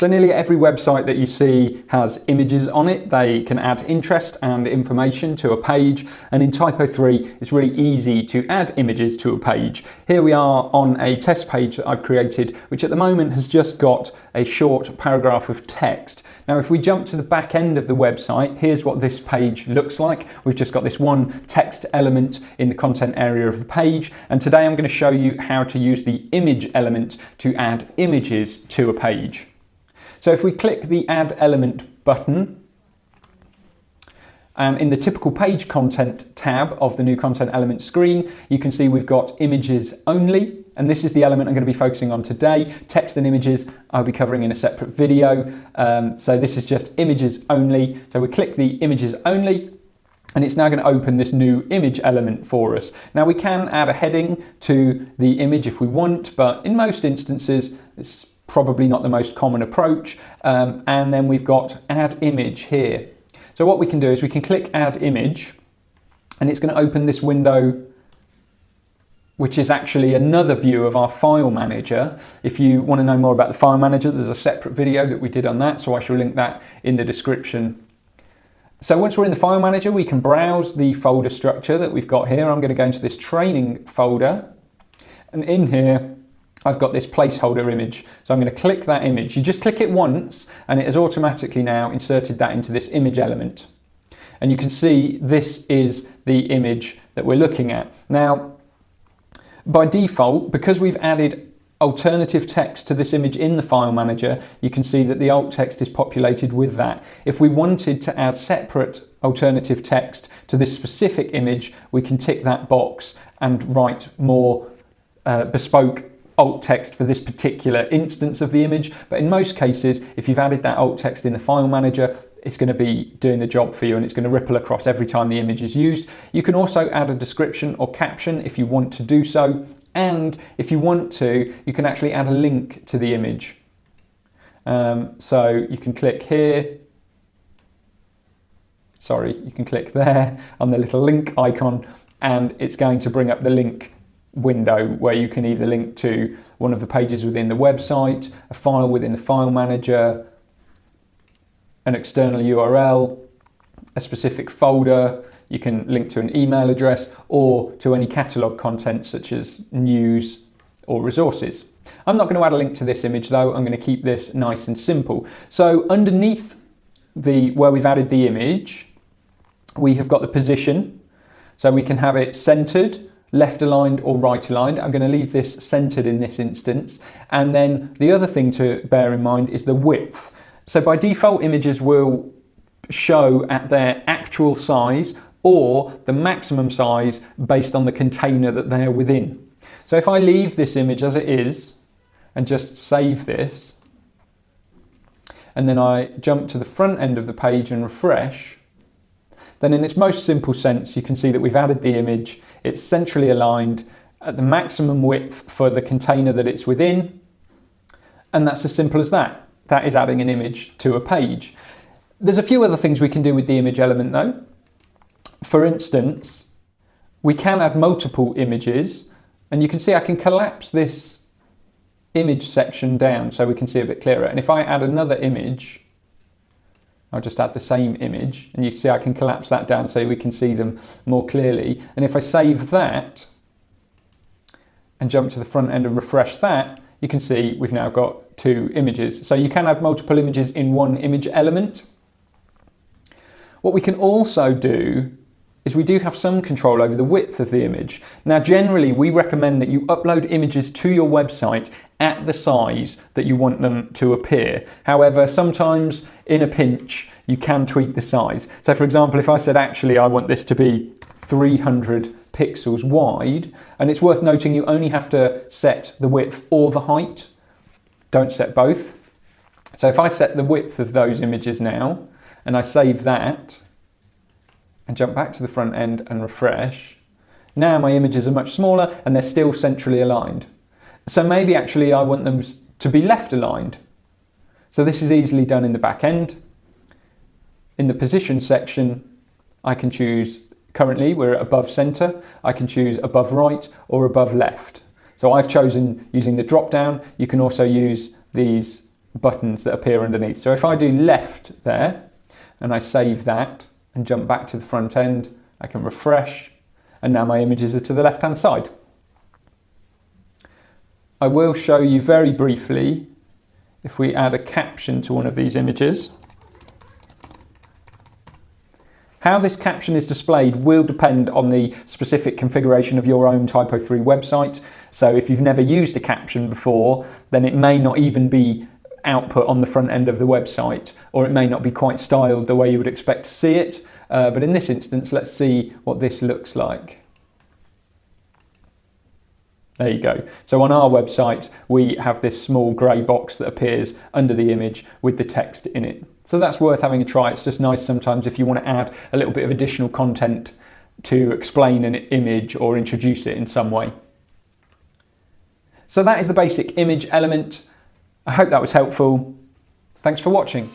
So nearly every website that you see has images on it. They can add interest and information to a page, and in TYPO3 it's really easy to add images to a page. Here we are on a test page that I've created, which at the moment has just got a short paragraph of text. Now if we jump to the back end of the website, here's what this page looks like. We've just got this one text element in the content area of the page, and today I'm going to show you how to use the image element to add images to a page. So if we click the Add Element button, and in the typical page content tab of the new content element screen, you can see we've got images only, and this is the element I'm going to be focusing on today. Text and images I'll be covering in a separate video. So this is just images only. So we click the images only, and it's now going to open this new image element for us. Now we can add a heading to the image if we want, but in most instances it's probably not the most common approach. And then we've got add image here. So what we can do is we can click add image, and it's going to open this window, which is actually another view of our file manager. If you want to know more about the file manager, there's a separate video that we did on that, so I shall link that in the description. So once we're in the file manager, we can browse the folder structure that we've got here. I'm going to go into this training folder, and in here I've got this placeholder image. So I'm going to click that image. You just click it once and it has automatically now inserted that into this image element. And you can see this is the image that we're looking at. Now, by default, because we've added alternative text to this image in the file manager, you can see that the alt text is populated with that. If we wanted to add separate alternative text to this specific image, we can tick that box and write more bespoke alt text for this particular instance of the image. But in most cases, if you've added that alt text in the file manager, it's going to be doing the job for you, and it's going to ripple across every time the image is used. You can also add a description or caption if you want to do so, and if you want to, you can actually add a link to the image. So you can click here, you can click there on the little link icon, and it's going to bring up the link window where you can either link to one of the pages within the website, a file within the file manager, an external URL, a specific folder. You can link to an email address or to any catalog content such as news or resources. I'm not going to add a link to this image though. I'm going to keep this nice and simple. So underneath where we've added the image, we have got the position. So we can have it centered, left aligned or right aligned. I'm going to leave this centered in this instance. And then the other thing to bear in mind is the width. So by default, images will show at their actual size or the maximum size based on the container that they're within. So if I leave this image as it is and just save this, and then I jump to the front end of the page and refresh, then in its most simple sense, you can see that we've added the image. It's centrally aligned at the maximum width for the container that it's within. And that's as simple as that. That is adding an image to a page. There's a few other things we can do with the image element though. For instance, we can add multiple images, and you can see I can collapse this image section down so we can see a bit clearer. And if I add another image, I'll just add the same image, and you see I can collapse that down so we can see them more clearly. And if I save that and jump to the front end and refresh that, you can see we've now got two images. So you can add multiple images in one image element. What we can also do is we do have some control over the width of the image. Now generally we recommend that you upload images to your website at the size that you want them to appear. However, sometimes in a pinch you can tweak the size. So for example, if I said actually I want this to be 300 pixels wide, and it's worth noting you only have to set the width or the height, don't set both. So if I set the width of those images now and I save that and jump back to the front end and refresh, now my images are much smaller and they're still centrally aligned. So maybe actually I want them to be left aligned. So this is easily done in the back end. In the position section, I can choose, currently we're at above center, I can choose above right or above left. So I've chosen using the drop down. You can also use these buttons that appear underneath. So if I do left there and I save that and jump back to the front end, I can refresh, and now my images are to the left hand side. I will show you very briefly if we add a caption to one of these images. How this caption is displayed will depend on the specific configuration of your own TYPO3 website. So if you've never used a caption before, then it may not even be output on the front end of the website, or it may not be quite styled the way you would expect to see it. But in this instance, let's see what this looks like. There you go. So on our website, we have this small grey box that appears under the image with the text in it. So that's worth having a try. It's just nice sometimes if you want to add a little bit of additional content to explain an image or introduce it in some way. So that is the basic image element. I hope that was helpful. Thanks for watching.